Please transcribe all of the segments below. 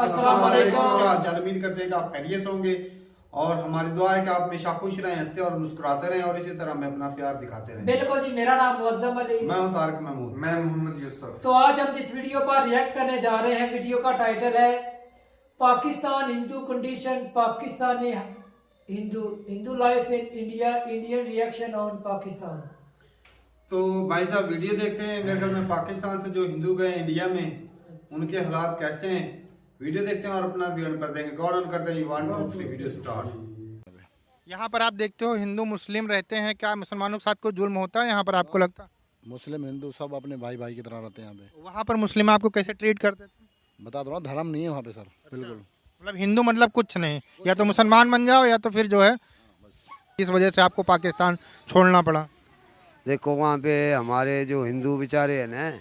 अस्सलाम वालेकुम। क्या हाल चाल, उम्मीद करते हैं कि आप खैरियत होंगे और हमारी दुआ है कि आप हमेशा खुश रहें, हंसते और मुस्कुराते रहें और इसी तरह हमें अपना प्यार दिखाते रहें। बिल्कुल जी, मेरा नाम मुअज्जम अली। मैं हूं तारिक महमूद। मैं मोहम्मद यूसुफ। तो आज हम जिस वीडियो पर रिएक्ट करने जा रहे हैं, वीडियो का टाइटल है Pakistan Hindu condition, Pakistani Hindu Hindu life in India, Indian reaction on Pakistan. तो भाई साहब वीडियो देखते हैं। मेरे ख्याल में पाकिस्तान से जो हिंदू गए इंडिया में उनके हालात कैसे हैं, वीडियो देखते हैं और अपना रिव्यू कर देंगे। गॉड ऑन करते हैं। 1 2 3 वीडियो स्टार्ट। यहाँ पर आप देखते हो हिंदू मुस्लिम रहते हैं, क्या मुसलमानों के साथ कोई जुल्म होता है यहाँ पर आपको लगता है? मुस्लिम हिंदू सब अपने भाई भाई की तरह रहते हैं यहाँ पे। वहाँ पर मुस्लिम आपको कैसे ट्रीट करते थे? बता दो ना, धर्म नहीं है वहाँ पे सर। बिल्कुल मतलब हिंदू मतलब कुछ नहीं, या तो मुसलमान बन जाओ या तो फिर जो है इस वजह से आपको पाकिस्तान छोड़ना पड़ा। देखो वहाँ पे हमारे जो हिंदू बेचारे हैं ना,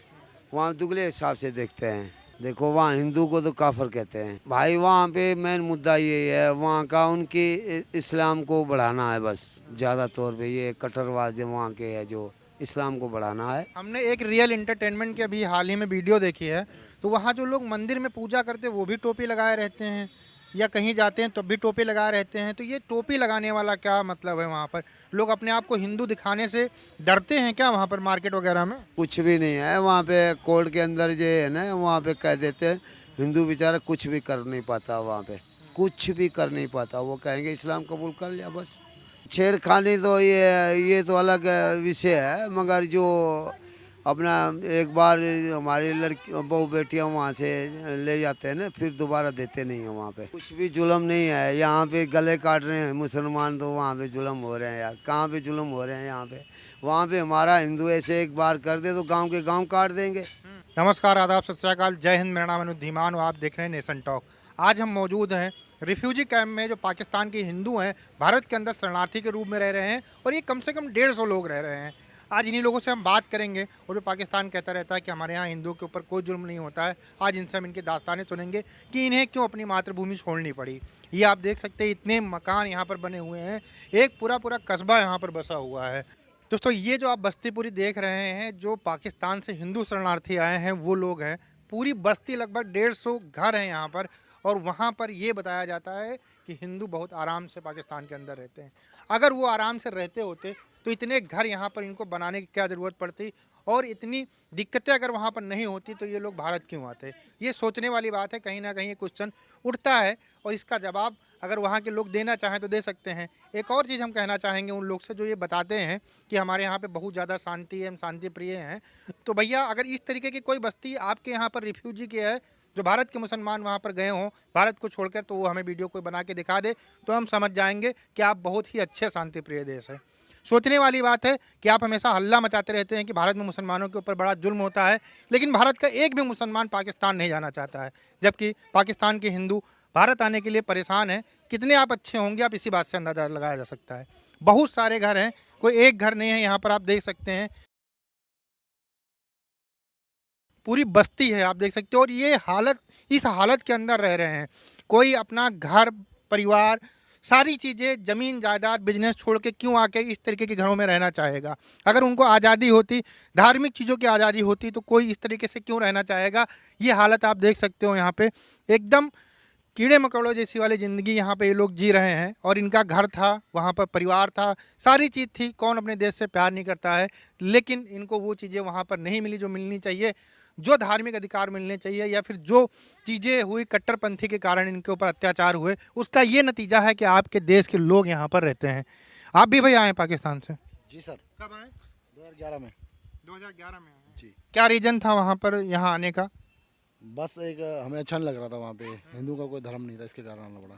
वहाँ दुगले हिसाब से देखते हैं। देखो वहाँ हिंदू को तो काफर कहते हैं भाई। वहाँ पे मेन मुद्दा ये है वहाँ का, उनकी इस्लाम को बढ़ाना है बस। ज़्यादा तौर पे ये कट्टरवाद जो वहाँ के है, जो इस्लाम को बढ़ाना है। हमने एक रियल इंटरटेनमेंट की अभी हाल ही में वीडियो देखी है, तो वहाँ जो लोग मंदिर में पूजा करते हैं वो भी टोपी लगाए रहते हैं, या कहीं जाते हैं तब भी टोपी लगाए रहते हैं। तो ये टोपी लगाने वाला क्या मतलब है? वहाँ पर लोग अपने आप को हिंदू दिखाने से डरते हैं क्या वहाँ पर मार्केट वगैरह में? कुछ भी नहीं है वहाँ पे। कोर्ट के अंदर जो है ना, वहाँ पे कह देते हैं हिंदू बेचारा कुछ भी कर नहीं पाता। वहाँ पे कुछ भी कर नहीं पाता। वो कहेंगे इस्लाम कबूल कर लिया बस। छेड़खानी तो ये तो अलग विषय है, मगर जो अपना एक बार हमारी लड़की बहू बेटियां वहाँ से ले जाते हैं ना, फिर दोबारा देते नहीं है। वहाँ पे कुछ भी जुल्म नहीं है। यहाँ पे गले काट रहे हैं मुसलमान, तो वहाँ पे जुल्म हो रहे हैं यार। कहाँ पे जुल्म हो रहे हैं यहाँ पे? वहाँ पे हमारा हिंदू ऐसे एक बार कर दे तो गांव के गांव काट देंगे। नमस्कार, आदाब, सत श्री अकाल, जय हिंद। मेरा नाम अनुज धीमान और आप देख रहे हैं नेशन टॉक। आज हम मौजूद हैं रिफ्यूजी कैंप में, जो पाकिस्तान के हिंदू हैं, भारत के अंदर शरणार्थी के रूप में रह रहे हैं, और ये कम से कम 150 लोग रह रहे हैं। आज इन्हीं लोगों से हम बात करेंगे। और जो पाकिस्तान कहता रहता है कि हमारे यहाँ हिंदुओं के ऊपर कोई जुल्म नहीं होता है, आज इनसे हम इनकी दास्तानें सुनेंगे कि इन्हें क्यों अपनी मातृभूमि छोड़नी पड़ी। ये आप देख सकते हैं, इतने मकान यहाँ पर बने हुए हैं, एक पूरा पूरा कस्बा यहाँ पर बसा हुआ है। दोस्तों, ये जो आप बस्ती पूरी देख रहे हैं, जो पाकिस्तान से हिंदू शरणार्थी आए हैं वो लोग हैं। पूरी बस्ती लगभग 150 घर हैं यहाँ पर, और वहाँ पर ये बताया जाता है कि हिंदू बहुत आराम से पाकिस्तान के अंदर रहते हैं। अगर वो आराम से रहते होते तो इतने घर यहाँ पर इनको बनाने की क्या ज़रूरत पड़ती, और इतनी दिक्कतें अगर वहाँ पर नहीं होती तो ये लोग भारत क्यों आते? ये सोचने वाली बात है। कहीं ना कहीं ये क्वेश्चन उठता है, और इसका जवाब अगर वहाँ के लोग देना चाहें तो दे सकते हैं। एक और चीज़ हम कहना चाहेंगे उन लोग से जो ये बताते हैं कि हमारे यहाँ पे बहुत ज़्यादा शांति है, हम शांति प्रिय हैं। तो भैया, अगर इस तरीके की कोई बस्ती आपके यहाँ पर रिफ्यूजी की है, जो भारत के मुसलमान वहाँ पर गए हों भारत को छोड़कर, तो वो हमें वीडियो कोई बना के दिखा दे तो हम समझ जाएंगे कि आप बहुत ही अच्छे शांति प्रिय देश है। सोचने वाली बात है कि आप हमेशा हल्ला मचाते रहते हैं कि भारत में मुसलमानों के ऊपर बड़ा जुल्म होता है, लेकिन भारत का एक भी मुसलमान पाकिस्तान नहीं जाना चाहता है, जबकि पाकिस्तान के हिंदू भारत आने के लिए परेशान हैं। कितने आप अच्छे होंगे, आप इसी बात से अंदाजा लगाया जा सकता है। बहुत सारे घर हैं, कोई एक घर नहीं है। यहाँ पर आप देख सकते हैं पूरी बस्ती है, आप देख सकते हो। और ये हालत, इस हालत के अंदर रह रहे हैं। कोई अपना घर परिवार, सारी चीज़ें, ज़मीन जायदाद, बिजनेस छोड़ के क्यों आके इस तरीके के घरों में रहना चाहेगा? अगर उनको आज़ादी होती, धार्मिक चीज़ों की आज़ादी होती, तो कोई इस तरीके से क्यों रहना चाहेगा? ये हालत आप देख सकते हो। यहाँ पे एकदम कीड़े मकोड़ों जैसी वाली ज़िंदगी यहाँ पे ये लोग जी रहे हैं। और इनका घर था, वहाँ पर परिवार था, सारी चीज़ थी। कौन अपने देश से प्यार नहीं करता है? लेकिन इनको वो चीज़ें वहाँ पर नहीं मिली जो मिलनी चाहिए, जो धार्मिक अधिकार मिलने चाहिए, या फिर जो चीज़ें हुई कट्टरपंथी के कारण इनके ऊपर अत्याचार हुए, उसका ये नतीजा है कि आपके देश के लोग यहाँ पर रहते हैं। आप भी भाई आए पाकिस्तान से? जी सर। कब आए? 2011 में। 2011 में आए। जी। क्या रीज़न था वहाँ पर यहाँ आने का? बस एक हमें अच्छा नहीं लग रहा था वहाँ पे। हिंदू का कोई धर्म नहीं था, इसके कारण आना पड़ा।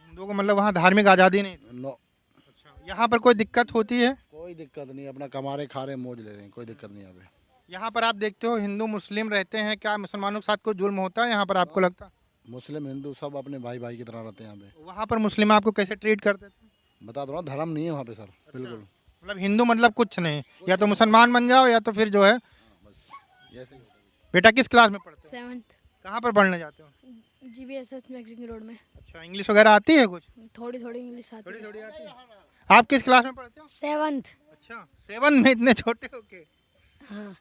हिंदुओं को मतलब वहाँ धार्मिक आज़ादी नहीं थी? नो, अच्छा, यहाँ पर कोई दिक्कत होती है? कोई दिक्कत नहीं। अपना कमा रहे, खा रहे, मौज ले रहे हैं, कोई दिक्कत नहीं यहाँ पे। यहाँ पर आप देखते हो हिंदू मुस्लिम रहते हैं, क्या मुसलमानों के साथ कोई जुल्म होता है यहाँ पर आपको लगता है? मुस्लिम हिंदू सब अपने भाई भाई की तरह रहते हैं यहाँ पे। वहाँ पर मुस्लिम आपको कैसे ट्रीट करते थे? बता दो ना, धर्म नहीं है वहाँ पे सर। बिल्कुल मतलब हिंदू मतलब कुछ नहीं, या तो मुसलमान बन जाओ या तो फिर जो है। बस जैसे ही। बेटा किस क्लास में पढ़ते हो? 7th कहाँ पर पढ़ने जाते हो? GBSS मैक्सिंग रोड में। अच्छा, इंग्लिश वगैरह आती है कुछ? थोड़ी थोड़ी इंग्लिश आती थोड़ी है। थोड़ी आती है। आप किस क्लास में पढ़ते हो? 7th। अच्छा, 7 में इतने छोटे हो के? हाँ।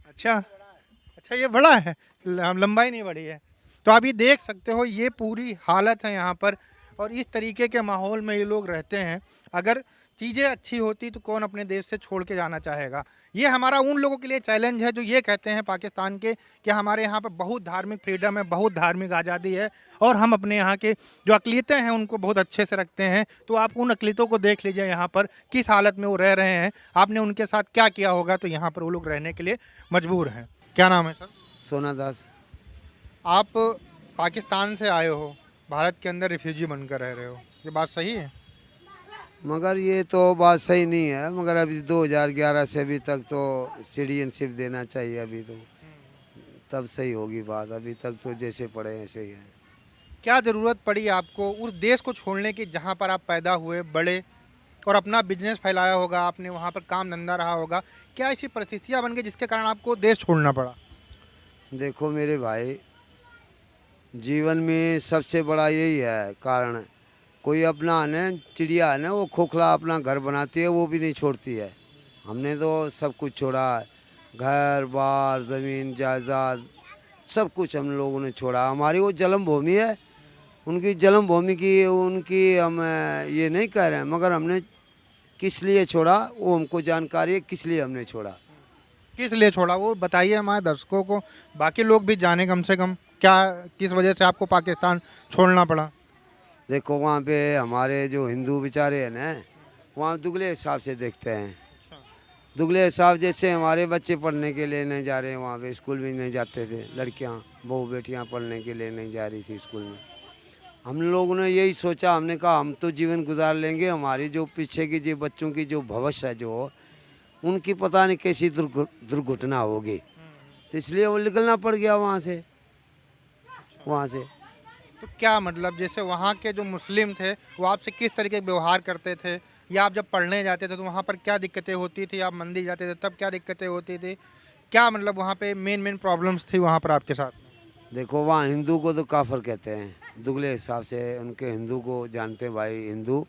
अच्छा अच्छा, ये बड़ा है, लंबाई नहीं बड़ी है। तो आप ये देख सकते हो, ये पूरी हालत है यहाँ पर। और इस तरीके के माहौल में ये लोग रहते हैं। अगर चीज़ें अच्छी होती तो कौन अपने देश से छोड़ के जाना चाहेगा। ये हमारा उन लोगों के लिए चैलेंज है जो ये कहते हैं पाकिस्तान के कि हमारे यहाँ पर बहुत धार्मिक फ्रीडम है, बहुत धार्मिक आज़ादी है और हम अपने यहाँ के जो अक़लियतें हैं उनको बहुत अच्छे से रखते हैं। तो आप उन अक़लियतों को देख लीजिए यहाँ पर किस हालत में वो रह रहे हैं। आपने उनके साथ क्या किया होगा तो यहाँ पर वो लोग रहने के लिए मजबूर हैं। क्या नाम है सर? सोना दास। आप पाकिस्तान से आए हो, भारत के अंदर रिफ्यूजी बनकर रह रहे हो, ये बात सही है? मगर ये तो बात सही नहीं है, मगर अभी 2011 से अभी तक तो सिटीजनशिप देना चाहिए, अभी तो तब सही होगी बात। अभी तक तो जैसे पड़े ऐसे ही है। क्या ज़रूरत पड़ी आपको उस देश को छोड़ने की जहाँ पर आप पैदा हुए, बड़े और अपना बिजनेस फैलाया होगा, आपने वहाँ पर काम धंधा रहा होगा? क्या ऐसी परिस्थितियाँ बन गई जिसके कारण आपको देश छोड़ना पड़ा? देखो मेरे भाई, जीवन में सबसे बड़ा यही है कारण। कोई अपना है ना, चिड़िया है ना, वो खोखला अपना घर बनाती है, वो भी नहीं छोड़ती है। हमने तो सब कुछ छोड़ा, घर बार ज़मीन जायदाद सब कुछ हम लोगों ने छोड़ा। हमारी वो जन्मभूमि है, उनकी जन्मभूमि की उनकी हम ये नहीं कह रहे हैं, मगर हमने किस लिए छोड़ा वो हमको जानकारी है, किस लिए हमने छोड़ा। किस लिए छोड़ा वो बताइए हमारे दर्शकों को, बाकी लोग भी जाने कम से कम, क्या किस वजह से आपको पाकिस्तान छोड़ना पड़ा? देखो वहाँ पे हमारे जो हिंदू बेचारे हैं ना, वहाँ दुगले हिसाब से देखते हैं। दुगले हिसाब, जैसे हमारे बच्चे पढ़ने के लिए नहीं जा रहे हैं, वहाँ पे स्कूल में नहीं जाते थे, लड़कियाँ बहू बेटियाँ पढ़ने के लिए नहीं जा रही थी स्कूल में। हम लोगों ने यही सोचा, हमने कहा हम तो जीवन गुजार लेंगे, हमारी जो पीछे की जो बच्चों की जो भविष्य है जो उनकी पता नहीं कैसी दुर्घटना होगी, तो इसलिए वो निकलना पड़ गया वहाँ से। तो क्या मतलब, जैसे वहाँ के जो मुस्लिम थे वो आपसे किस तरीके के व्यवहार करते थे, या आप जब पढ़ने जाते थे तो वहाँ पर क्या दिक्कतें होती थी, आप मंदिर जाते थे तब क्या दिक्कतें होती थी, क्या मतलब वहाँ पे मेन प्रॉब्लम्स थी वहाँ पर आपके साथ? देखो वहाँ हिंदू को तो काफर कहते हैं, दुगले हिसाब से उनके हिंदू को जानते हैं भाई, हिंदू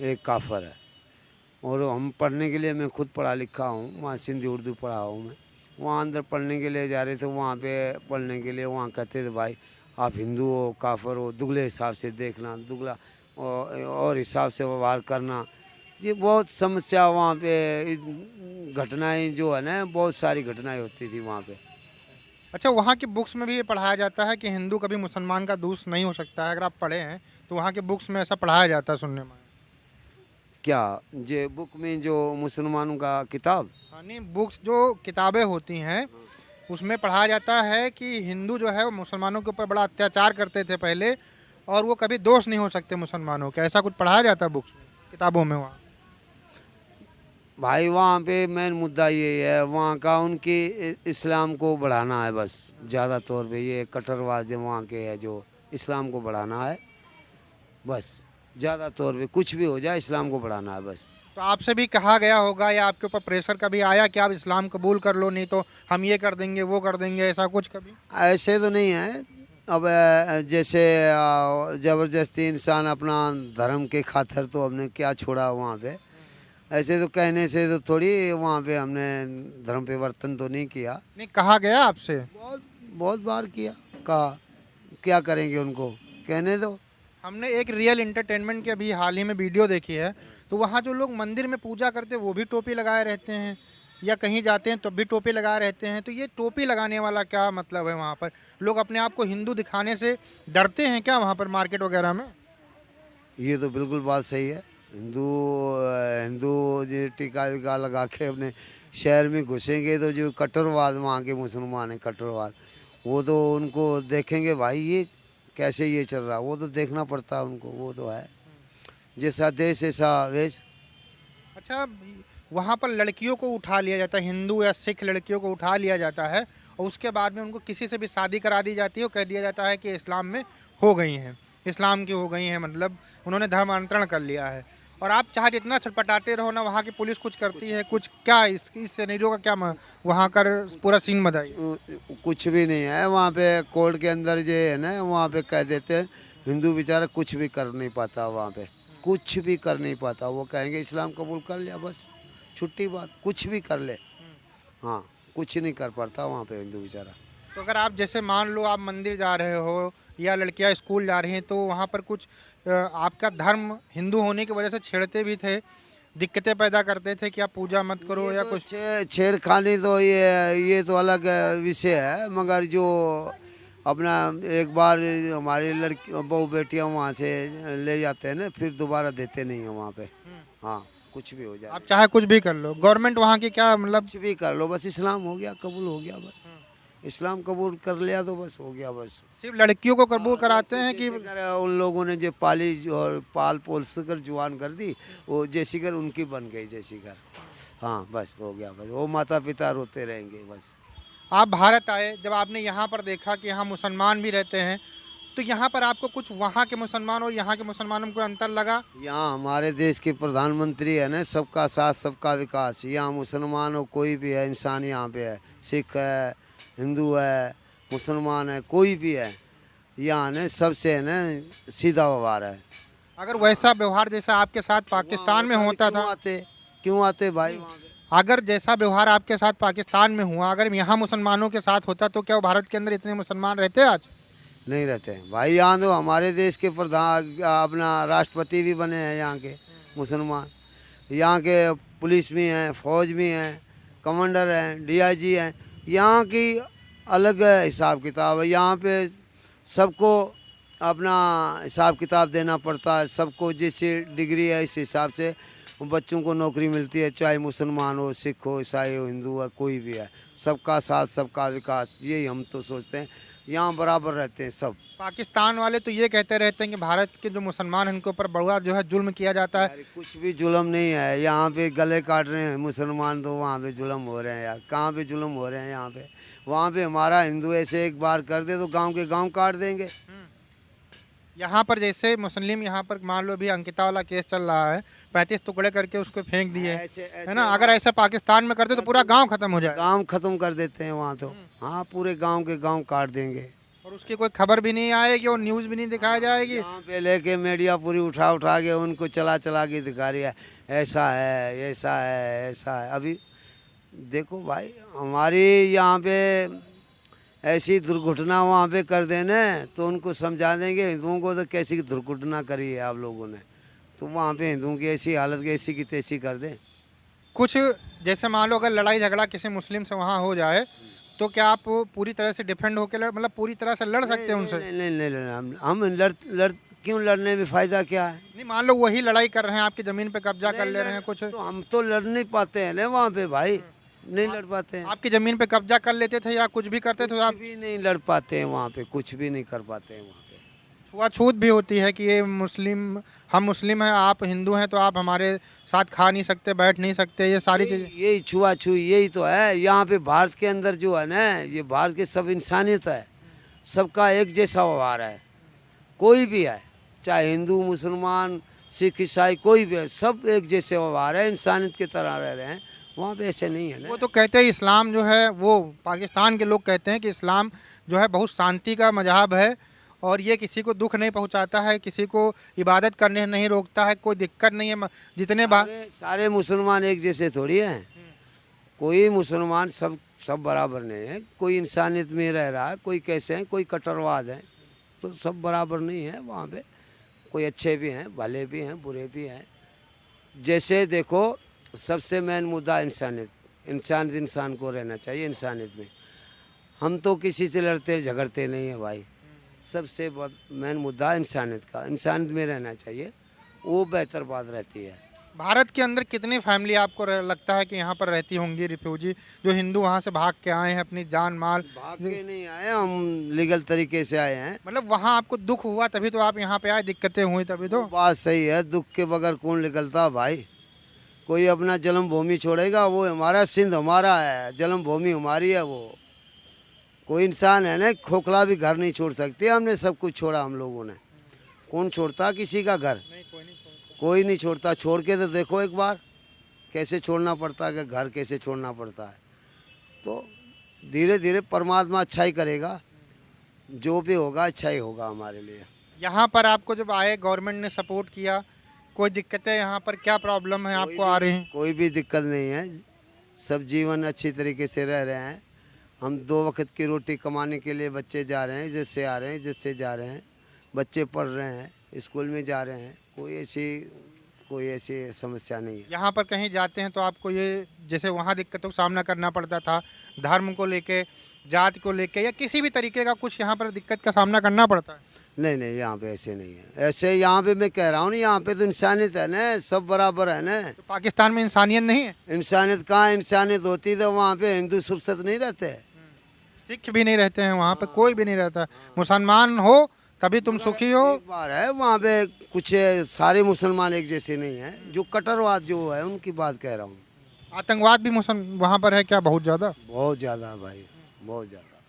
एक काफर है। और हम पढ़ने के लिए, मैं खुद पढ़ा लिखा हूँ, वहाँ सिंधी उर्दू पढ़ा हूँ मैं। वहाँ अंदर पढ़ने के लिए जा रहे थे, वहाँ पे पढ़ने के लिए वहाँ कहते थे भाई आप हिंदू हो, काफर हो, दुगले हिसाब से देखना, दुगला और हिसाब से व्यवहार करना। ये बहुत समस्या वहाँ पे घटनाएं जो है ना, बहुत सारी घटनाएं होती थी वहाँ पे। अच्छा, वहाँ की बुक्स में भी ये पढ़ाया जाता है कि हिंदू कभी मुसलमान का दोस्त नहीं हो सकता है? अगर आप पढ़े हैं तो वहाँ के बुक्स में ऐसा पढ़ाया जाता है सुनने में? क्या जे बुक में जो मुसलमानों का किताब? हाँ, नहीं, बुक्स जो किताबें होती हैं उसमें पढ़ाया जाता है कि हिंदू जो है वो मुसलमानों के ऊपर बड़ा अत्याचार करते थे पहले, और वो कभी दोस्त नहीं हो सकते मुसलमानों के, ऐसा कुछ पढ़ाया जाता है बुक्स में, किताबों में? वहाँ भाई वहाँ पे मेन मुद्दा ये है, वहाँ का उनकी इस्लाम को बढ़ाना है बस, ज़्यादा तौर पे ये कट्टरवाद जो वहाँ के है, जो इस्लाम को बढ़ाना है बस, ज़्यादा तौर पे कुछ भी हो जाए इस्लाम को बढ़ाना है बस। तो आपसे भी कहा गया होगा या आपके ऊपर प्रेशर कभी आया कि आप इस्लाम कबूल कर लो, नहीं तो हम ये कर देंगे वो कर देंगे, ऐसा कुछ कभी? ऐसे तो नहीं है, अब जैसे ज़बरदस्ती इंसान अपना धर्म के खातिर तो हमने क्या छोड़ा वहाँ पे, ऐसे तो कहने से तो थोड़ी वहाँ पे हमने धर्म परिवर्तन तो नहीं किया। नहीं, कहा गया आपसे? बहुत बार किया, कहा क्या करेंगे उनको, कहने दो। हमने एक रियल एंटरटेनमेंट की अभी हाल ही में वीडियो देखी है, तो वहाँ जो लोग मंदिर में पूजा करते हैं वो भी टोपी लगाए रहते हैं, या कहीं जाते हैं तब भी टोपी लगाए रहते हैं। तो ये टोपी लगाने वाला क्या मतलब है? वहाँ पर लोग अपने आप को हिंदू दिखाने से डरते हैं क्या वहाँ पर मार्केट वगैरह में? ये तो बिल्कुल बात सही है। हिंदू जो टीका वीका लगा के अपने शहर में घुसेंगे तो जो कट्टरवाद वहाँ के मुसलमान हैं, कट्टरवाद, वो तो उनको देखेंगे भाई ये कैसे ये चल रहा, वो तो देखना पड़ता है उनको, वो तो है, जैसा देश ऐसा वेश। अच्छा, वहाँ पर लड़कियों को उठा लिया जाता है, हिंदू या सिख लड़कियों को उठा लिया जाता है, और उसके बाद में उनको किसी से भी शादी करा दी जाती है और कह दिया जाता है कि इस्लाम में हो गई हैं, इस्लाम की हो गई हैं, मतलब उन्होंने धर्मांतरण कर लिया है। और आप चाहे जितना छटपटाते रहो ना, वहाँ की पुलिस कुछ करती है कुछ? क्या इस सिनेरियो का क्या वहाँ का पूरा सीन बताइए। कुछ भी नहीं है वहाँ पे, कोर्ट के अंदर जो है ना, वहाँ पे कह देते हैं हिंदू बेचारा कुछ भी कर नहीं पाता, वहाँ पे कुछ भी कर नहीं पाता। वो कहेंगे इस्लाम कबूल कर लिया बस, छुट्टी बात, कुछ भी कर ले, हाँ कुछ नहीं कर पाता वहाँ पे हिंदू बेचारा। तो अगर आप जैसे मान लो आप मंदिर जा रहे हो या लड़कियां स्कूल जा रही हैं तो वहाँ पर कुछ आपका धर्म हिंदू होने की वजह से छेड़ते भी थे, दिक्कतें पैदा करते थे कि आप पूजा मत करो या कुछ? छेड़खानी तो ये तो अलग विषय है, मगर जो अपना एक बार हमारी लड़की बहू बेटियां वहाँ से ले जाते हैं ना, फिर दोबारा देते नहीं है वहाँ पे। हाँ, कुछ भी हो जाए, आप चाहे कुछ भी कर लो, गवर्नमेंट वहाँ की क्या मतलब? कुछ भी कर लो, बस इस्लाम हो गया, कबूल हो गया, बस इस्लाम कबूल कर लिया तो बस हो गया। बस सिर्फ लड़कियों को कबूल कराते हैं कि जैसे कर उन लोगों ने जो पाली और पाल पोस कर जुआन कर दी, वो जैसी कर उनकी बन गई जैसी कर। हाँ, बस हो गया, बस वो माता पिता रोते रहेंगे बस। आप भारत आए, जब आपने यहाँ पर देखा कि यहाँ मुसलमान भी रहते हैं, तो यहाँ पर आपको कुछ वहाँ के मुसलमान और यहाँ के मुसलमानों में कोई अंतर लगा? यहाँ हमारे देश के प्रधानमंत्री है ना, सबका साथ सबका विकास। यहाँ मुसलमान हो कोई भी है, इंसान यहाँ पे है, सिख है, हिंदू है, मुसलमान है, कोई भी है, यहाँ ने सबसे है ना सीधा व्यवहार है। अगर वैसा व्यवहार जैसा आपके साथ पाकिस्तान में होता था, क्यों आते भाई वहाँ पे? अगर जैसा व्यवहार आपके साथ पाकिस्तान में हुआ, अगर यहाँ मुसलमानों के साथ होता तो क्या भारत के अंदर इतने मुसलमान रहते आज? नहीं रहते हैं भाई। यहाँ तो हमारे देश के प्रधान अपना राष्ट्रपति भी बने हैं यहाँ के मुसलमान, यहाँ के पुलिस भी हैं, फौज भी हैं, कमांडर हैं, डीआईजी हैं। यहाँ की अलग हिसाब किताब है, यहाँ पे सबको अपना हिसाब किताब देना पड़ता है, सबको जैसे डिग्री है इस हिसाब से बच्चों को नौकरी मिलती है, चाहे मुसलमान हो, सिख हो, ईसाई हो, हिंदू है, कोई भी है। सबका साथ सबका विकास, यही हम तो सोचते हैं। यहाँ बराबर रहते हैं सब। पाकिस्तान वाले तो ये कहते रहते हैं कि भारत के जो मुसलमान हैं उनके ऊपर बड़ा जो है जुल्म किया जाता है। अरे कुछ भी जुल्म नहीं है, यहाँ पे गले काट रहे हैं मुसलमान, तो वहाँ पे जुल्म हो रहे हैं यार। कहाँ पे जुल्म हो रहे हैं यहाँ पे? वहाँ पे हमारा हिंदू ऐसे एक बार कर दे तो गांव के गांव काट देंगे। यहाँ पर जैसे मुस्लिम, यहाँ पर मान लो अभी अंकिता वाला केस चल रहा है, 35 टुकड़े करके उसको फेंक दिए, है ना? अगर ऐसा पाकिस्तान में करते तो पूरा गांव खत्म हो जाए। गांव खत्म कर देते हैं वहाँ तो। हाँ, पूरे गांव के गांव काट देंगे और उसकी कोई खबर भी नहीं आएगी और न्यूज़ भी नहीं दिखाई जाएगी। यहाँ पे लेके मीडिया पूरी उठा उठा के उनको चला चला के दिखा रही है, ऐसा है, ऐसा है, ऐसा है। अभी देखो भाई, हमारी यहाँ पे ऐसी दुर्घटना वहाँ पे कर देने तो उनको समझा देंगे हिंदुओं को तो कैसी दुर्घटना करी है आप लोगों ने, तो वहाँ पे हिंदुओं की ऐसी हालत की ऐसी की तैसी कर दें। कुछ जैसे मान लो अगर लड़ाई झगड़ा किसी मुस्लिम से वहाँ हो जाए तो क्या आप पूरी तरह से डिफेंड होकर मतलब पूरी तरह से लड़ सकते हैं उनसे? नहीं, हम क्यों लड़ने में फ़ायदा क्या है? नहीं, मान लो वही लड़ाई कर रहे हैं, आपकी ज़मीन पे कब्जा कर ले रहे हैं कुछ, तो हम तो लड़ नहीं पाते हैं ना वहाँ पे भाई, नहीं लड़ पाते हैं। आपकी ज़मीन पे कब्जा कर लेते थे या कुछ भी करते थे, आप भी नहीं लड़ पाते हैं वहाँ पे, कुछ भी नहीं कर पाते हैं वहाँ पे। छुआछूत भी होती है कि ये मुस्लिम, हम मुस्लिम हैं, आप हिंदू हैं, तो आप हमारे साथ खा नहीं सकते, बैठ नहीं सकते, ये सारी चीज़ें। यही छुआछूत यही तो है यहाँ पे। भारत के अंदर जो है ना, ये भारत के सब इंसानियत है, सबका एक जैसा व्यवहार है। कोई भी है, चाहे हिंदू, मुसलमान, सिख, ईसाई, कोई भी है, सब एक जैसे व्यवहार है, इंसानियत की तरह रह रहे हैं। वहाँ पे ऐसे नहीं है ना। वो तो कहते हैं इस्लाम जो है, वो पाकिस्तान के लोग कहते हैं कि इस्लाम जो है बहुत शांति का मजहब है और ये किसी को दुख नहीं पहुंचाता है, किसी को इबादत करने नहीं रोकता है, कोई दिक्कत नहीं है। जितने सारे मुसलमान एक जैसे थोड़ी हैं, कोई मुसलमान सब बराबर नहीं है। कोई इंसानियत में रह रहा है, कोई कैसे हैं, कोई कट्टरवाद है, तो सब बराबर नहीं है वहाँ पे। कोई अच्छे भी हैं, भले भी हैं, बुरे भी हैं। जैसे देखो, सबसे मेन मुद्दा इंसानियत, इंसान को रहना चाहिए इंसानियत में। हम तो किसी से लड़ते झगड़ते नहीं है भाई, सबसे मेन मुद्दा इंसानियत का, इंसानियत में रहना चाहिए, वो बेहतर बात रहती है। भारत के अंदर कितनी फैमिली आपको लगता है कि यहाँ पर रहती होंगी रिफ्यूजी, जो हिंदू वहाँ से भाग के आए हैं, अपनी जान माल? भाग के नहीं आए हम, लीगल तरीके से आए हैं। मतलब वहाँ आपको दुख हुआ तभी तो आप यहाँ पे आए, दिक्कतें हुई तभी तो? बात सही है, दुख के बगैर कौन निकलता भाई? कोई अपना जन्मभूमि छोड़ेगा? वो हमारा सिंध हमारा है, जन्मभूमि हमारी है। वो कोई इंसान है ना, खोखला भी घर नहीं छोड़ सकते। हमने सब कुछ छोड़ा, हम लोगों ने। कौन छोड़ता किसी का घर? कोई नहीं छोड़ता। छोड़ के तो देखो एक बार कैसे छोड़ना पड़ता है, कि घर कैसे छोड़ना पड़ता है। तो धीरे धीरे परमात्मा अच्छा ही करेगा, जो भी होगा अच्छा ही होगा हमारे लिए। यहाँ पर आपको जब आए, गवर्नमेंट ने सपोर्ट किया, कोई दिक्कतें यहाँ पर क्या प्रॉब्लम है आपको आ रही हैं? कोई भी दिक्कत नहीं है, सब जीवन अच्छी तरीके से रह रहे हैं। हम 2 वक्त की रोटी कमाने के लिए बच्चे जा रहे हैं, जिससे आ रहे हैं, जिससे जा रहे हैं, बच्चे पढ़ रहे हैं, स्कूल में जा रहे हैं, कोई ऐसी समस्या नहीं है। यहाँ पर कहीं जाते हैं तो आपको ये जैसे वहाँ दिक्कतों का सामना करना पड़ता था, धर्म को लेके, जात को लेके, या किसी भी तरीके का कुछ यहाँ पर दिक्कत का सामना करना पड़ता है? नहीं नहीं, यहाँ पे ऐसे नहीं है। ऐसे यहाँ पे मैं कह रहा हूँ ना, यहाँ पे तो इंसानियत है ना, सब बराबर है ना। तो पाकिस्तान में इंसानियत नहीं है? इंसानियत कहाँ, इंसानियत होती तो वहाँ पे हिंदू सुरसत नहीं रहते। सिख भी नहीं रहते हैं वहाँ पे, कोई भी नहीं रहता। मुसलमान हो तभी तुम सुखी हो। एक बार है वहाँ पे, कुछ सारे मुसलमान एक जैसे नहीं है, जो कट्टरवाद जो है उनकी बात कह रहा हूँ। आतंकवाद भी वहाँ पर है क्या? बहुत ज़्यादा? बहुत ज़्यादा भाई, बहुत ज़्यादा,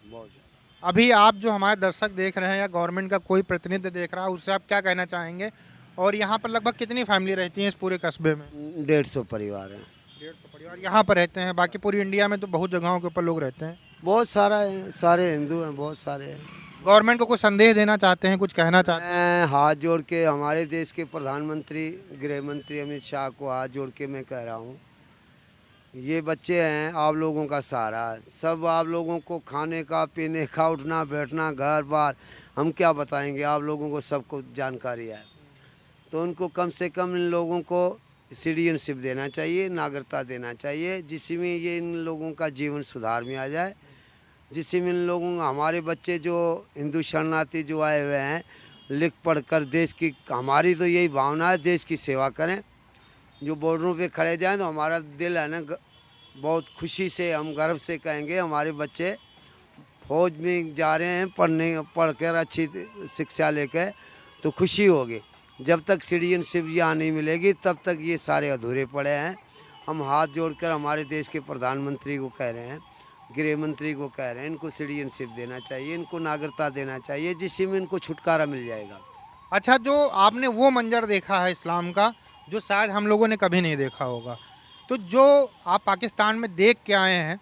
बहुत ज़्यादा। अभी आप जो हमारे दर्शक देख रहे हैं या गवर्नमेंट का कोई प्रतिनिधि देख रहा है, उससे आप क्या कहना चाहेंगे? और यहाँ पर लगभग कितनी फैमिली रहती है इस पूरे कस्बे में? 150 परिवार है। 150 परिवार यहाँ पर रहते हैं। बाकी पूरी इंडिया में तो बहुत जगहों के ऊपर लोग रहते हैं। बहुत सारा है, सारे हिंदू हैं, बहुत सारे हैं। गवर्नमेंट को कुछ संदेश देना चाहते हैं, कुछ कहना चाहते हैं? मैं हाथ जोड़ के हमारे देश के प्रधानमंत्री गृह मंत्री अमित शाह को हाथ जोड़ के मैं कह रहा हूँ, ये बच्चे हैं आप लोगों का सहारा, सब आप लोगों को खाने का, पीने का, उठना बैठना, घर बार हम क्या बताएंगे, आप लोगों को सब कुछ जानकारी है। तो उनको कम से कम इन लोगों को सिटीजनशिप देना चाहिए, नागरिकता देना चाहिए, जिसमें ये इन लोगों का जीवन सुधार में आ जाए, जिसमें इन लोगों हमारे बच्चे जो हिंदू शरणार्थी जो आए हुए हैं, लिख पढ़ कर देश की, हमारी तो यही भावना है, देश की सेवा करें। जो बॉर्डरों पे खड़े जाएं तो हमारा दिल है ना, बहुत खुशी से हम गर्व से कहेंगे हमारे बच्चे फौज में जा रहे हैं, पढ़ कर अच्छी शिक्षा लेकर, तो खुशी होगी। जब तक सिटीजनशिप यहाँ नहीं मिलेगी तब तक ये सारे अधूरे पड़े हैं। हम हाथ जोड़कर हमारे देश के प्रधानमंत्री को कह रहे हैं, गृह मंत्री को कह रहे हैं, इनको सिटीजनशिप देना चाहिए, इनको नागरिकता देना चाहिए, जिससे में इनको छुटकारा मिल जाएगा। अच्छा, जो आपने वो मंजर देखा है इस्लाम का जो शायद हम लोगों ने कभी नहीं देखा होगा, तो जो आप पाकिस्तान में देख के आए हैं,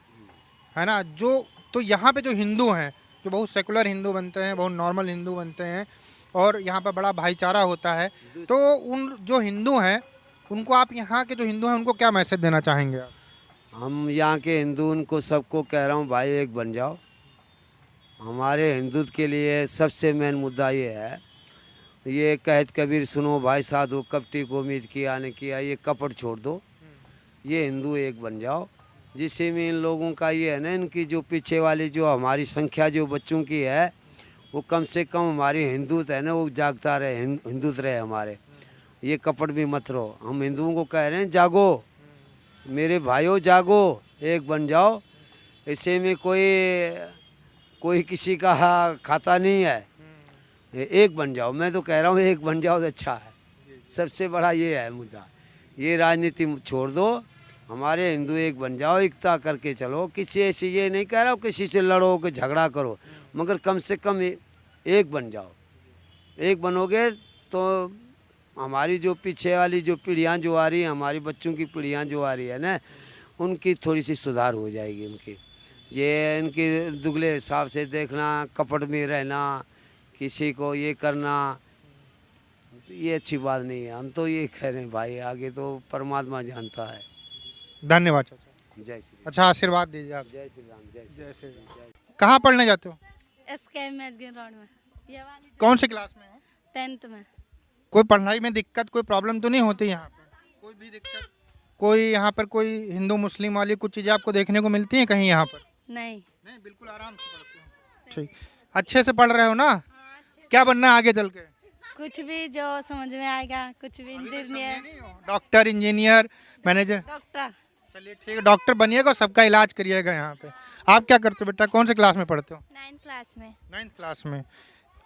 है ना, जो तो यहाँ पे जो हिंदू हैं, जो बहुत सेकुलर हिंदू बनते हैं, बहुत नॉर्मल हिंदू बनते हैं, और यहाँ पर बड़ा भाईचारा होता है, तो उन जो हिंदू हैं उनको आप, यहाँ के जो हिंदू हैं उनको क्या मैसेज देना चाहेंगे आप? हम यहाँ के हिंदू उनको सबको कह रहा हूँ, भाई एक बन जाओ। हमारे हिंदुत्व के लिए सबसे मेन मुद्दा ये है, ये कहत कबीर सुनो भाई साधो, कपटी को उम्मीद किया नहीं किया, ये कपट छोड़ दो, ये हिंदू एक बन जाओ। जिससे में इन लोगों का ये है ना, इनकी जो पीछे वाली जो हमारी संख्या जो बच्चों की है, वो कम से कम हमारी हिंदुत्व है ना, वो जागता रहे, हिंदुत्व रहे हमारे। ये कपट भी मत रहो। हम हिंदुओं को कह रहे हैं, जागो मेरे भाइयों, जागो, एक बन जाओ। ऐसे में कोई किसी का खाता नहीं है, एक बन जाओ। मैं तो कह रहा हूँ एक बन जाओ तो अच्छा है, सबसे बड़ा ये है मुद्दा। ये राजनीति छोड़ दो, हमारे हिंदू एक बन जाओ, एकता करके चलो। किसी ऐसी ये नहीं कह रहा हूँ किसी से लड़ो कि झगड़ा करो, मगर कम से कम एक बन जाओ। एक बनोगे तो हमारी जो पीछे वाली जो पीढ़ियाँ जो आ रही हैं, हमारी बच्चों की पीढ़ियाँ जो आ रही है ना, उनकी थोड़ी सी सुधार हो जाएगी। उनकी ये इनके दुगले हिसाब से देखना, कपट में रहना, किसी को ये करना, ये अच्छी बात नहीं है। हम तो ये कह रहे हैं भाई, आगे तो परमात्मा जानता है। धन्यवाद चाचा। जय श्री राम। अच्छा, आशीर्वाद दीजिए आप। जय श्री राम। जय श्री राम। कहाँ पढ़ने जाते हो? एसके मैगजीन रोड में। ये वाली कौन सी क्लास में हो? 10th में। कोई पढ़ाई में दिक्कत, कोई प्रॉब्लम तो नहीं होती यहाँ पर? कोई भी दिक्कत? कोई यहाँ पर कोई हिंदू मुस्लिम वाली कुछ चीज़ें आपको देखने को मिलती हैं कहीं यहाँ पर? नहीं। नहीं, बिल्कुल आराम से पढ़ते हो। ठीक, अच्छे से पढ़ रहे हो ना? क्या बनना है आगे चल के? कुछ भी जो समझ में आएगा, कुछ भी engineer, doctor, engineer, manager. Doctor. चलिए ठीक है, डॉक्टर बनिएगा, सबका इलाज करिएगा यहाँ पे। आप क्या करते हो बेटा? कौन से क्लास में पढ़ते हो? 9th क्लास में। 9th क्लास में।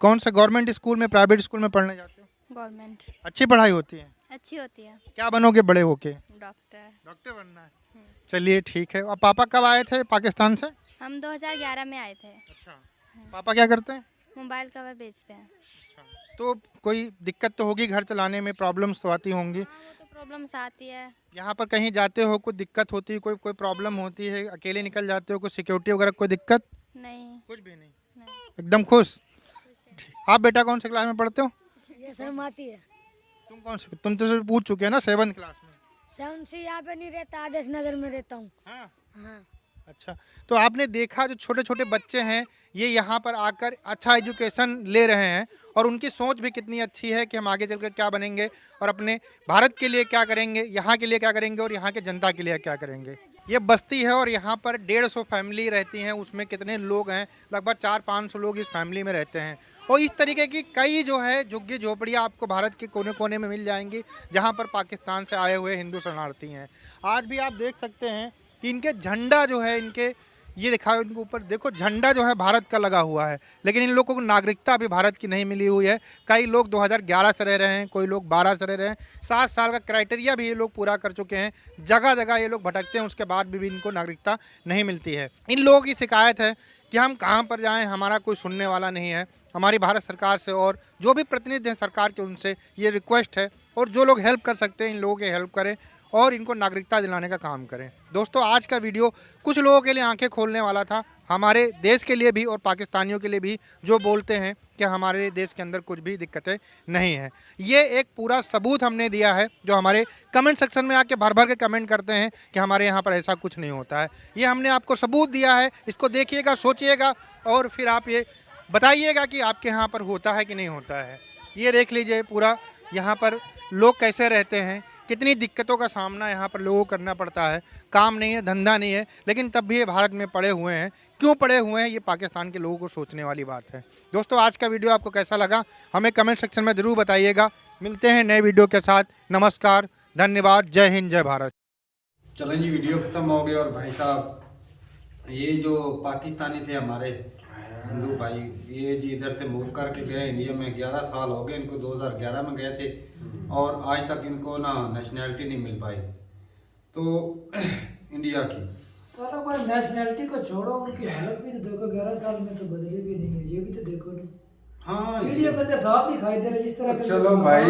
कौन से गवर्नमेंट स्कूल में, प्राइवेट स्कूल में पढ़ने जाते हो? गवर्नमेंट। अच्छी पढ़ाई होती है? अच्छी होती है। क्या बनोगे बड़े होके? डॉक्टर। डॉक्टर बनना है। चलिए ठीक है। और पापा कब आए थे पाकिस्तान से? हम 2011 में आए थे। अच्छा, पापा क्या करते हैं? मोबाइल कवर बेचते हैं। अच्छा, तो कोई दिक्कत तो होगी घर चलाने में, प्रॉब्लम्स तो आती होंगी। हाँ, वो तो प्रॉब्लम्स आती है। यहाँ पर कहीं जाते हो, कोई दिक्कत होती है, कोई प्रॉब्लम होती है, अकेले निकल जाते हो, कोई सिक्योरिटी वगैरह कोई दिक्कत? नहीं। कुछ भी नहीं, नहीं। एकदम खुश। ठीक। आप बेटा कौन से क्लास में पढ़ते हो? ये शर्माती है। तुम तो सिर्फ पूछ चुके हैं ना, 7th क्लास में। 7 से यहाँ पे नहीं रहता, आदेश नगर में रहता हूँ। हाँ, हाँ। अच्छा, तो आपने देखा जो छोटे छोटे बच्चे हैं ये यहाँ पर आकर अच्छा एजुकेशन ले रहे हैं और उनकी सोच भी कितनी अच्छी है कि हम आगे चलकर क्या बनेंगे और अपने भारत के लिए क्या करेंगे, यहाँ के लिए क्या करेंगे और यहाँ के जनता के लिए क्या करेंगे। ये बस्ती है और यहाँ पर 150 फैमिली रहती हैं, उसमें कितने लोग हैं, लगभग 400-500 लोग इस फैमिली में रहते हैं। और इस तरीके की कई जो है झुग्गी झोपड़ियाँ आपको भारत के कोने कोने में मिल जाएंगी जहाँ पर पाकिस्तान से आए हुए हिंदू शरणार्थी हैं। आज भी आप देख सकते हैं कि इनके झंडा जो है, इनके ये दिखा है इनके ऊपर, देखो झंडा जो है भारत का लगा हुआ है, लेकिन इन लोगों को नागरिकता अभी भारत की नहीं मिली हुई है। कई लोग 2011 से रह रहे हैं, कोई लोग 12 से रह रहे हैं, 7 साल का क्राइटेरिया भी ये लोग पूरा कर चुके हैं। जगह जगह ये लोग भटकते हैं, उसके बाद भी इनको नागरिकता नहीं मिलती है। इन लोगों की शिकायत है कि हम कहाँ पर जाएँ, हमारा कोई सुनने वाला नहीं है। हमारी भारत सरकार से और जो भी प्रतिनिधि हैं सरकार के, उनसे ये रिक्वेस्ट है और जो लोग हेल्प कर सकते हैं इन लोगों की हेल्प करें और इनको नागरिकता दिलाने का काम करें। दोस्तों, आज का वीडियो कुछ लोगों के लिए आंखें खोलने वाला था, हमारे देश के लिए भी और पाकिस्तानियों के लिए भी, जो बोलते हैं कि हमारे देश के अंदर कुछ भी दिक्कतें नहीं हैं। ये एक पूरा सबूत हमने दिया है, जो हमारे कमेंट सेक्शन में आके भर भर के कमेंट करते हैं कि हमारे यहाँ पर ऐसा कुछ नहीं होता है। ये हमने आपको सबूत दिया है, इसको देखिएगा, सोचिएगा और फिर आप ये बताइएगा कि आपके यहाँ पर होता है कि नहीं होता है। ये देख लीजिए पूरा यहाँ पर लोग कैसे रहते हैं, कितनी दिक्कतों का सामना यहाँ पर लोगों को करना पड़ता है। काम नहीं है, धंधा नहीं है, लेकिन तब भी ये भारत में पड़े हुए हैं। क्यों पड़े हुए हैं, ये पाकिस्तान के लोगों को सोचने वाली बात है। दोस्तों, आज का वीडियो आपको कैसा लगा हमें कमेंट सेक्शन में ज़रूर बताइएगा। मिलते हैं नए वीडियो के साथ। नमस्कार, धन्यवाद, जय हिंद, जय भारत। चलें जी, वीडियो खत्म हो गई। और भाई साहब, ये जो पाकिस्तानी थे हमारे हिंदू भाई, ये जी इधर से मूव करके गए इंडिया में। 11 साल हो गए इनको, 2011 में गए थे और आज तक इनको ना नेशनैलिटी नहीं मिल पाई तो इंडिया की। तो भाई नेशनैलिटी को छोड़ो, उनकी हालत भी तो देखो, 11 साल में तो बदली भी नहीं है, ये भी तो देखो ना। हाँ, वीडियो के अंदर साफ दिखाई दे रहा है जिस तरह के चलो भाई,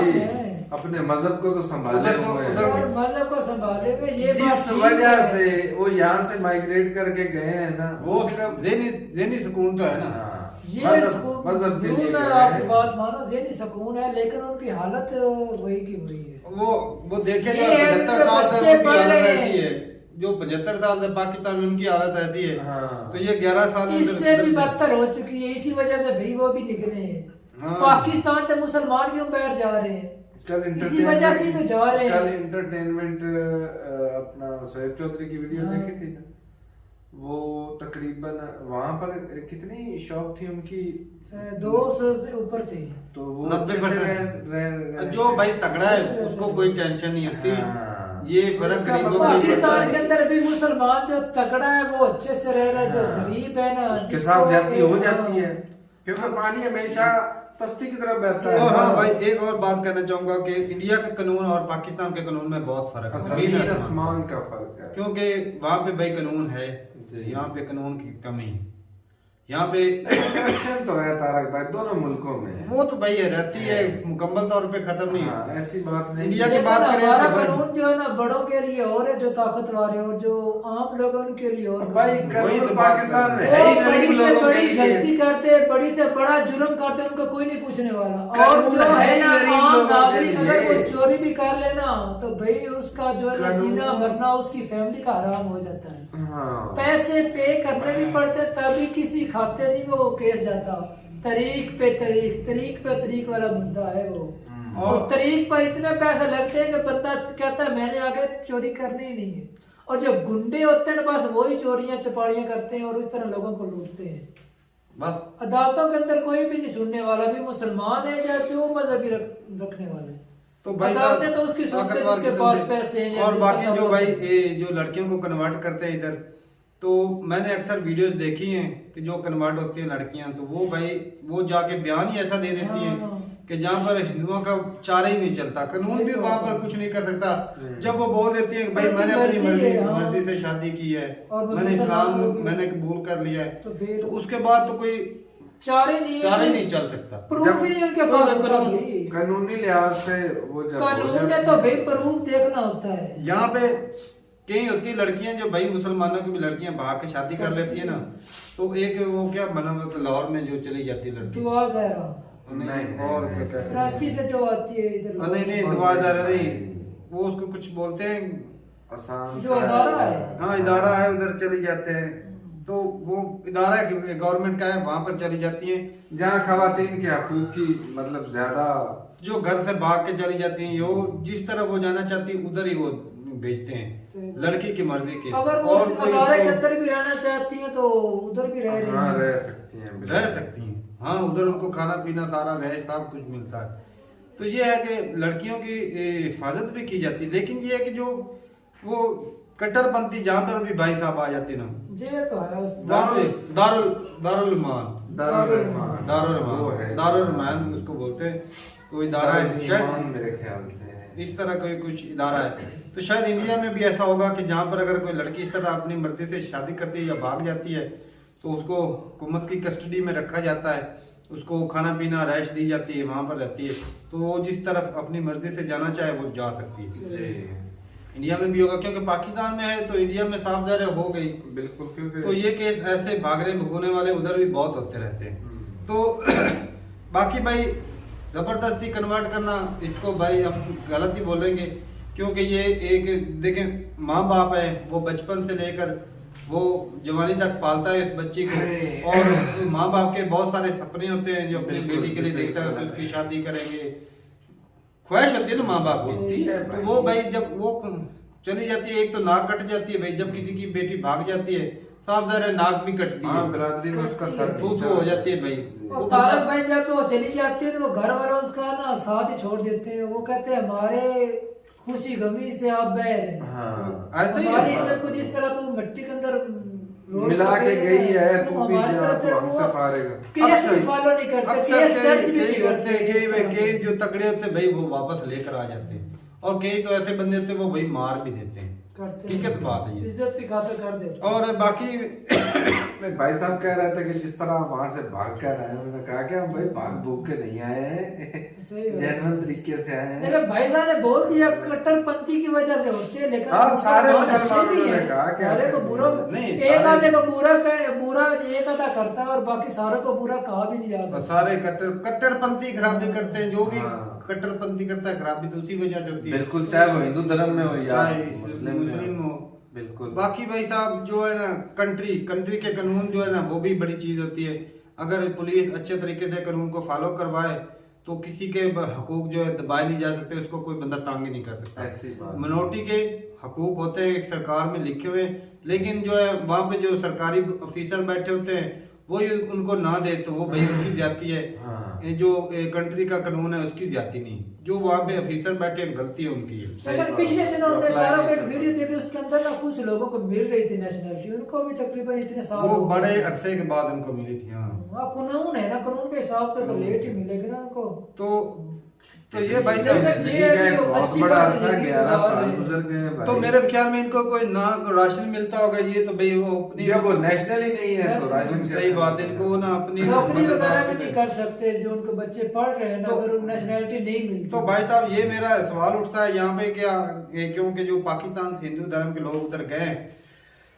अपने मजहब को तो संभाले हुए हैं। और मजहब को संभाले हुए, ये जिस वजह से वो यहाँ से माइग्रेट करके गए हैं ना, वो ज़हनी सुकून तो है ना। ये मजहब के लिए जरूर है, आपकी बात मानो, ज़हनी सुकून है, लेकिन उनकी हालत वही की वही है। वो देखे जो ये 75 साल तक बच्चे उनकी पढ़ हालत रहे ऐसी हैं। है, जो 75 साल तक पाकिस्तान में उनकी हालत ऐसी है। हाँ। तो ये 11 साल में इससे भी बदतर हो चुकी है, इसी वजह से भाई वो भी निकले हैं। हाँ। पाकिस्तान से मुसलमान क्यों बाहर जा रहे हैं, कल इसी वजह से तो जा रहे कल हैं। इंटरटेनमेंट अपना शोएब चौधरी की वीडियो हाँ। देखी थी ना, वो तकरीबन वहाँ पर कितनी शॉप थी उनकी, 200 से ऊपर थे। तो वो 90% जो भाई तगड़ा है उसको कोई टेंशन नहीं होती। हाँ। ये फर्क गरीबों में पाकिस्तान के अंदर भी मुसलमान जो तगड़ा है वो अच्छे से रह रहा है, जो हाँ। गरीब है ना उसके जिसको साथ ज्यादती हो एक- जाती है, क्योंकि पानी हमेशा पस्ती की तरफ बहता है। और हाँ भाई, एक और बात कहना चाहूंगा कि इंडिया के कानून और पाकिस्तान के कानून में बहुत फर्क है, जमीन जमीन आसमान का फर्क है। क्योंकि वहाँ पे भाई कानून है, जी। यहाँ पे कानून की कमी है। यहाँ पे करप्शन तो है तारक भाई, दोनों मुल्कों में है। वो तो भाई है, रहती है, मुकम्मल तौर पे खत्म नहीं हाँ, होती। ऐसी बात नहीं। इंडिया की लेकिन बात करें हमारा तो भाई- कानून जो है ना बड़ों के लिए और है, जो ताकतवर है, और जो आम लोग हैं उनके लिए और भाई कानून है। वही कानून तो बात पाकिस्तान में है। है ही वो गरीब बड़ी से लोगों के बड़ी लिए। गलती करते, बड़ी से बड़ा जुर्म करते, उनको कोई नहीं पूछने वाला। और कानून जो है है ही ना गरीब आम लोगों के नागरिक, अगर लिए। वो चोरी भी कर लेना तो भाई उसका जो है ना कानून- जीना मरना उसकी फैमिली का हराम हो जाता है। हाँ। पैसे पे करने भी पड़ते, तभी किसी खाते नहीं वो केस जाता। तरीक पे तरीक वाला मुद्दा है वो। और तरीक पर इतने पैसे लगते हैं कि बंदा कहता है मैंने आगे चोरी करनी ही नहीं है। और जो गुंडे होते हैं ना, बस वही चोरियां चपाड़ियां करते हैं और उस तरह लोगों को लूटते हैं। बस अदालतों के अंदर कोई भी नहीं सुनने वाला, भी मुसलमान है या जो मजहबी रखने वाले। तो भाई अदालतें तो उसकी सुनते हैं जिसके पास पैसे हैं या और जिसका बाकी जो ताल्लुक भाई है। ये जो लड़कियों को कन्वर्ट करते हैं इधर, तो मैंने अक्सर वीडियोस देखी हैं कि जो कन्वर्ट होती हैं लड़कियां, तो वो भाई वो जाके बयान ही ऐसा दे देती हैं हाँ। कि जहाँ पर हिंदुओं का चारा ही नहीं चलता, कानून भी वहाँ पर कुछ नहीं कर सकता। जब वो बोल देती है कि भाई मैंने अपनी मर्जी से शादी की है, और मैंने इस्लाम मुसलमान हो मैंने कबूल कर लिया है, तो फिर तो उसके बाद तो कोई चारे नहीं चारा ही नहीं चल सकता। प्रूफ ही नहीं उनके पास होता कानून- भाई। कानूनी लिहाज से वो जब कानून है तो भाई प्रूफ देखना होता है। यहाँ पे कई होती लड़कियां जो भाई मुसलमानों की भी लड़कियां भाग के शादी कर लेती है ना, तो एक वो क्या बना हुआ था लाहौर में जो चली जाती है लड़की, दुआ ज़हरा नहीं, और नहीं, क्या कराची से जो आती है इधर। नहीं दुआ ज़हरा नहीं, वो उसको कुछ बोलते हैं आसान जो इदारा है। हाँ इदारा है, उधर चली जाते हैं। तो वो इदारा गवर्नमेंट का है, वहां पर चली जाती हैं जहाँ खवातीन के हकूक की मतलब ज्यादा, जो घर से भाग के चली जाती हैं, यो जिस तरफ वो जाना चाहती है उधर ही वो भेजते हैं, लड़की की मर्जी के। अगर वो और उस कोई अदारे के उसको अंदर भी रहना चाहती हैं तो उधर भी रह रही हाँ हैं। रह सकती हैं, रह सकती हैं। हाँ उधर उनको खाना पीना सारा रह सब कुछ मिलता है। तो ये है कि लड़कियों की हिफाजत भी की जाती है, लेकिन ये है कि जो वो कट्टरपंथी जहाँ पर भी भाई साहब आ जाते हैं ना, ये तो है उस दारुल ईमान वो है दारुल ईमान उसको बोलते हैं। कोई इदारा है ईमान शायद, मेरे ख्याल से इस तरह कोई कुछ इदारा है। तो शायद इंडिया में भी ऐसा होगा कि जहाँ पर अगर कोई लड़की इस तरह अपनी मर्जी से शादी करती है या भाग जाती है तो उसको हुकूमत की कस्टडी में रखा जाता है, उसको खाना पीना रैश दी जाती है, वहाँ पर रहती है। तो वो जिस तरफ अपनी मर्जी से जाना चाहे वो जा सकती है। जी इंडिया में भी होगा, क्योंकि पाकिस्तान में है तो इंडिया में साफ ज़ाहिर हो गई। बिल्कुल, क्योंकि तो ये केस ऐसे भागने भगोने वाले उधर भी बहुत होते रहते हैं। तो बाकी भाई ज़बरदस्ती कन्वर्ट करना, इसको भाई हम गलत ही बोलेंगे, क्योंकि ये एक देखें माँ बाप है, वो बचपन से लेकर वो जवानी तक पालता है इस बच्ची को, और माँ बाप के बहुत सारे सपने होते हैं जो अपनी बेटी के लिए देखता है कि उसकी शादी करेंगे, ख्वाहिश होती है ना माँ बाप होती की। है तो भाई। वो भाई जब वो चली जाती है, एक तो नाक कट जाती है भाई, जब किसी की बेटी भाग जाती है साफ ज़ाहिर है नाक भी कटती हाँ है, बिरादरी में उसका सर थू थू हो जाती है भाई। और तारक भाई जब वो चली जाती है तो वो घर वाले उसका ना साथ ही छोड़ देते हैं। वो कहते हैं हमारे खुशी गमी से आप बह रहे हैं, हाँ ऐसे ही हमारी है। इज्जत को जिस तरह तू मिट्टी के अंदर रोल मिला के करके गई है, तू भी हमारी जा, तरफ से तो हमसे वो फारेगा। केस भी फॉलो नहीं करते, अक्सर केस दर्ज भी कई नहीं होते हैं, करते। कई जो तगड़े होते हैं भाई वो वापस लेकर आ जाते हैं, और कई तो ऐसे बंदे होते हैं वो भाई मार भी देते हैं। हकीकत बात है ये। इज्जत की खातिर कर देते। और बाकी नहीं, भाई साहब कह रहे थे कि जिस तरह वहां से भाग कर आए, उन्होंने कहा कि हम भाई भाग भूग के नहीं आए हैं, सही बात। जेन्युइन तरीके से आए हैं। लेकिन भाई साहब ने बोल दिया कट्टरपंथी की वजह से होती है, लेकिन हाँ, सारे मुसलमान अच्छे मुसलमानों भी ने हैं। कहा कि सारे ऐसे को बुरा नहीं, एक सारे- आधे को बुरा एक आधा करता है और बाकी सारों को बुरा कहा भी नहीं जा सकता। सारे कट्टरपंथी खराबी करते हैं, जो भी हाँ। कट्टरपंथी करता है खराबी तो उसी वजह से होती है, बिल्कुल, चाहे वो हिंदू धर्म में हो या चाहे मुस्लिम मुस्लिम हो। बिल्कुल। बाकी भाई साहब जो है ना कंट्री के कानून जो है ना वो भी बड़ी चीज होती है। अगर पुलिस अच्छे तरीके से कानून को फॉलो करवाए तो किसी के हकूक जो है दबाए नहीं जा सकते, उसको कोई बंदा तंग ही नहीं कर सकता। ऐसी बात। मिनोरिटी के हकूक होते हैं एक सरकार में लिखे हुए, लेकिन जो है वहाँ पे जो सरकारी ऑफिसर बैठे होते हैं वो उनको ना दे तो वो भाई उनकी जाती है। हाँ। ये जो कंट्री का कानून है उसकी जाती नहीं, जो वहाँ पे ऑफिसर बैठे हैं गलती है उनकी है। लेकिन पिछले दिनों हमने तारों में एक वीडियो देखी, उसके अंदर ना कुछ लोगों को मिल रही थी नेशनलिटी, उनको भी तकरीबन इतने साल वो हो गए। बड़े अरसे के बाद उनको मिली थी। हाँ कानून है ना, कानून के हिसाब से तो लेट ही मिलेगी ना उनको। तो ये भाई साहब लेकिन जिंदगी का एक बहुत अच्छी बड़ा बात अरसा है, 11 साल है। गुजर गए हैं भाई। तो मेरे ख्याल में इनको कोई ना राशन मिलता होगा, ये तो भाई वो अपनी जब वो नेशनल ही नहीं है तो राशन सही बात है, इनको ना अपनी नौकरी मदद वगैरह भी आप- नहीं कर सकते जो उनके बच्चे पढ़ रहे हैं ना, तो- अगर नेशनलिटी नहीं मिलती। तो भाई साहब ये मेरा सवाल उठता है यहाँ पे क्या क्योंकि जो पाकिस्तान से हिंदू धर्म के लोग उधर गए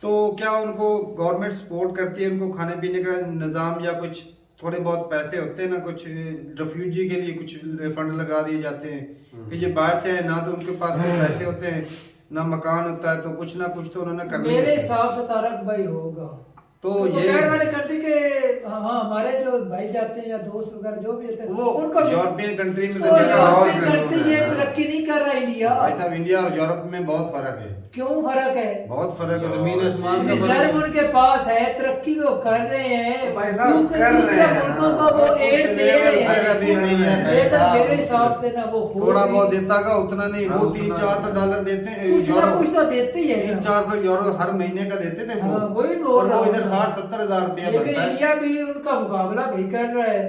तो क्या उनको गवर्नमेंट सपोर्ट करती है, उनको खाने पीने का निज़ाम या कुछ थोड़े बहुत पैसे होते हैं ना, कुछ रेफ्यूजी के लिए कुछ फंड लगा दिए जाते हैं कि ये बाहर से है ना, तो उनके पास कोई पैसे होते हैं ना मकान होता है, तो कुछ ना कुछ तो उन्होंने करना ही मेरे होता है। हिसाब से तारक भाई होगा तो ये ये वाले कंट्री के हाँ हमारे जो भाई जाते हैं या दोस्त वगैरह जो भी होते हैं वो उनको यूरोपियन कंट्री में वो तो ज्यादा- यूरोपियन और कंट्री ये हाँ। तरक्की नहीं कर रहा इंडिया। भाई साहब इंडिया और यूरोप में बहुत फर्क है, क्यों फर्क है? बहुत फर्क है, जमीन आसमान का फर्क रिजर्व है। उनके पास है, तरक्की वो कर रहे हैं, भाई साहब दूसरे कर रहे हैं, मुल्कों को वो एड दे रहे लेवल पर अभी नहीं है हैं, भाई लेकिन साहब। मेरे हिसाब से ना वो हो थोड़ा नहीं- बहुत देता का उतना नहीं, हाँ, वो उतना 3-4 तो डॉलर देते हैं कुछ ना यूरो, कुछ तो देते ही है ना। 300-400 यूरो हर महीने का देते थे वो, हाँ, वही बोल और रहा वो हूँ इधर ना। 60-70 हजार रुपया लेकिन बनता है। इंडिया भी उनका मुकाबला भी कर रहा है।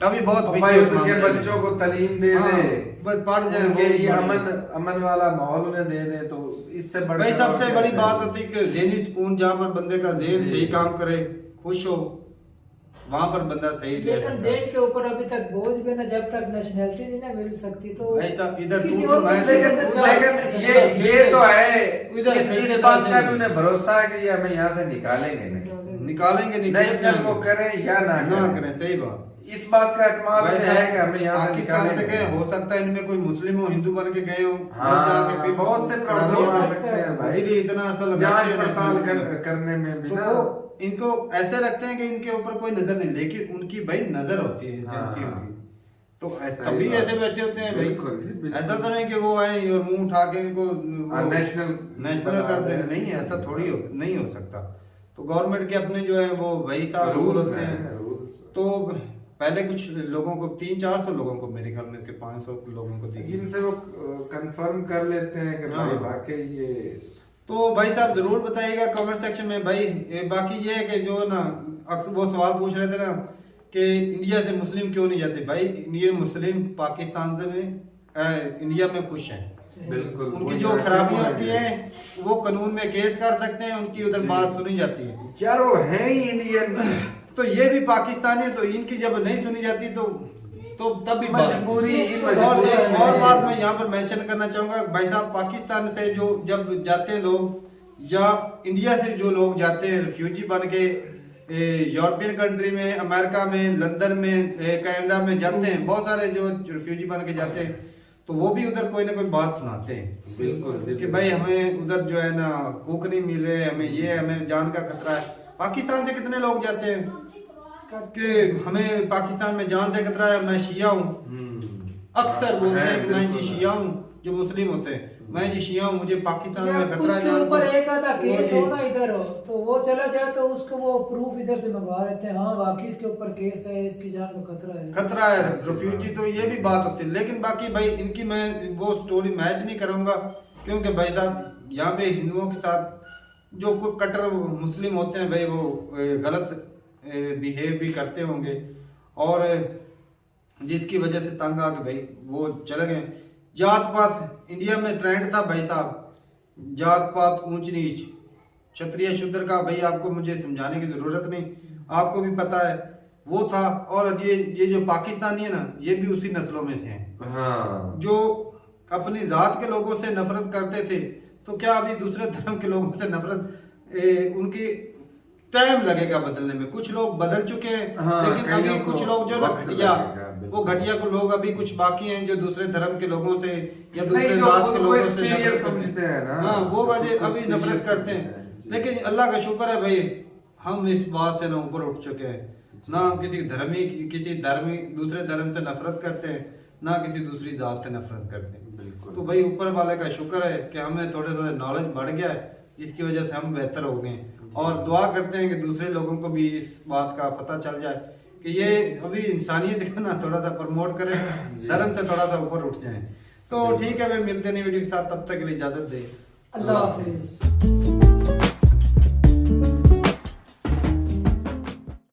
अभी बहुत भाई पीछे उस उनके मामले में। बच्चों को तालीम दे हाँ, दे, बस पढ़ जाए उनके वो लिए बड़ी- अमन वाला माहौल उन्हें दे दे, तो इससे बड़ा भाई सबसे और बड़ी क्या बात है? होती है कि ज़हनी सुकून, जहाँ पर बंदे का ज़हन जी। सही काम करे, खुश हो, वहाँ पर बंदा सही रह लेकिन सकता है। जेन के ऊपर अभी तक बोझ भी ना, जब तक नेशनलिटी नहीं ना मिल सकती तो भाई साहब इधर किसी दूर और तो मैं कंट्री के अंदर लेकिन- जा लेकिन सकते ये हैं। ये तो है, इधर इस सही बात का से भी उन्हें भरोसा है कि ये हमें यहाँ से निकालेंगे नहीं, निकालेंगे नहीं, नेशनल को करें या ना ना करें, करें, सही बात। इस बात का एतमाद भाई है कि हमें यहाँ से पाकिस्तान से निकालेंगे। गए, हो सकता है इनमें कोई मुस्लिम हो, हिंदू बन के गए हो, हाँ, जाके फिर बहुत से खराब प्रॉब्लम हो आ सकते सकते हैं भाई, इसीलिए इतना अरसा जांच लगाते हैं पड़ताल nationality करने में भी तो ना। वो इनको ऐसे रखते हैं कि इनके ऊपर कोई नजर नहीं, लेकिन उनकी भाई नजर होती है हाँ। एजेंसियों की। तो सही तभी बात। ऐसे बैठे होते हैं भाई। बिल्कुल जी, बिल्कुल। ऐसा तो नहीं कि वो आए और मुंह उठा के इनको नेशनल कर दे, नहीं ऐसा थोड़ी हो, नहीं हो सकता। तो गवर्नमेंट के अपने जो है वो भाई साहब रूल होते हैं। तो पहले कुछ लोगों को 300-400 लोगों को, मेरे ख्याल में 500 लोगों को दी, जिनसे वो कंफर्म कर लेते हैं कि भाई हाँ। वाकई ये। तो भाई साहब जरूर बताइएगा कमेंट सेक्शन में भाई। बाकी ये है कि जो ना अक्सर वो सवाल पूछ रहे थे ना कि इंडिया से मुस्लिम क्यों नहीं जाते, भाई इंडियन मुस्लिम पाकिस्तान से में इंडिया में खुश हैं। बिल्कुल। उनकी जो खराबियां होती हैं वो कानून में केस कर सकते हैं, उनकी उधर बात सुनी जाती है। यार वो है ही इंडियन। तो ये भी पाकिस्तानी है, तो इनकी जब नहीं सुनी जाती तो तब भी मजबूरी ही और मजबूरी एक है। और बात मैं यहाँ पर मेंशन करना चाहूंगा भाई साहब, पाकिस्तान से जो जब जाते हैं लोग या इंडिया से जो लोग जाते हैं रिफ्यूजी बन के यूरोपियन कंट्री में, अमेरिका में, लंदन में, कनाडा में जाते हैं, बहुत सारे जो रिफ्यूजी बन के जाते हैं, तो वो भी उधर कोई ना कोई बात सुनाते हैं बिल्कुल कि भाई हमें उधर जो है ना कुक नहीं मिले, हमें ये, हमें जान का खतरा है। पाकिस्तान से कितने लोग जाते हैं कि हमें पाकिस्तान में जान से खतरा है, मैं शिया हूँ। अक्सर बोलते हैं कि मैं जी शिया हूँ, जो मुस्लिम होते हैं, मैं जी शिया हूँ, मुझे पाकिस्तान में खतरा कुछ के है। ऊपर एक आधा केस हो ना इधर हो तो वो चला जाए तो उसको वो प्रूफ इधर से मंगवा लेते हैं, हाँ वाकई इसके ऊपर केस है, इसकी जान को खतरा है रिफ्यूजी, तो ये भी बात होती है। लेकिन बाकी भाई इनकी मैं वो स्टोरी मैच नहीं करूंगा, क्योंकि भाई साहब यहाँ पे हिंदुओं के साथ जो कुछ कट्टर मुस्लिम होते हैं भाई वो गलत बिहेव भी करते होंगे, और जिसकी वजह से तंग आके भाई वो चले गए। जात पात इंडिया में ट्रेंड था भाई साहब, जात पात ऊंच नीच क्षत्रिय शूद्र का, भाई आपको मुझे समझाने की जरूरत नहीं, आपको भी पता है वो था। और ये जो पाकिस्तानी है ना, ये भी उसी नस्लों में से हैं। हाँ। जो अपनी जात के लोगों से नफरत करते थे, तो क्या अभी दूसरे धर्म के लोगों से नफरत उनकी टाइम लगेगा बदलने में। कुछ लोग बदल चुके हैं, हाँ, लेकिन अभी कुछ लोग जो ना घटिया, वो घटिया को लोग अभी कुछ बाकी हैं जो दूसरे धर्म के लोगों से या दूसरे जात के लोगों से नफरत समझते हैं ना। हाँ, वो वजह अभी नफरत करते हैं। लेकिन अल्लाह का शुक्र है भाई, हम इस बात से ना ऊपर उठ चुके हैं, ना हम किसी दूसरे धर्म से नफरत करते हैं, ना किसी दूसरी जात से नफरत करते हैं। बिल्कुल। तो भाई ऊपर वाले का शुक्र है कि हमें थोड़ा सा नॉलेज बढ़ गया है, जिसकी वजह से हम बेहतर हो गए। और दुआ करते हैं कि दूसरे लोगों को भी इस बात का पता चल जाए कि ये अभी इंसानियत का ना थोड़ा सा प्रमोट करें, धर्म से थोड़ा सा ऊपर उठ जाएं। तो ठीक है भाई, मिलते नहीं वीडियो के साथ, तब तक के लिए इजाजत दें। अल्लाह हाफिज।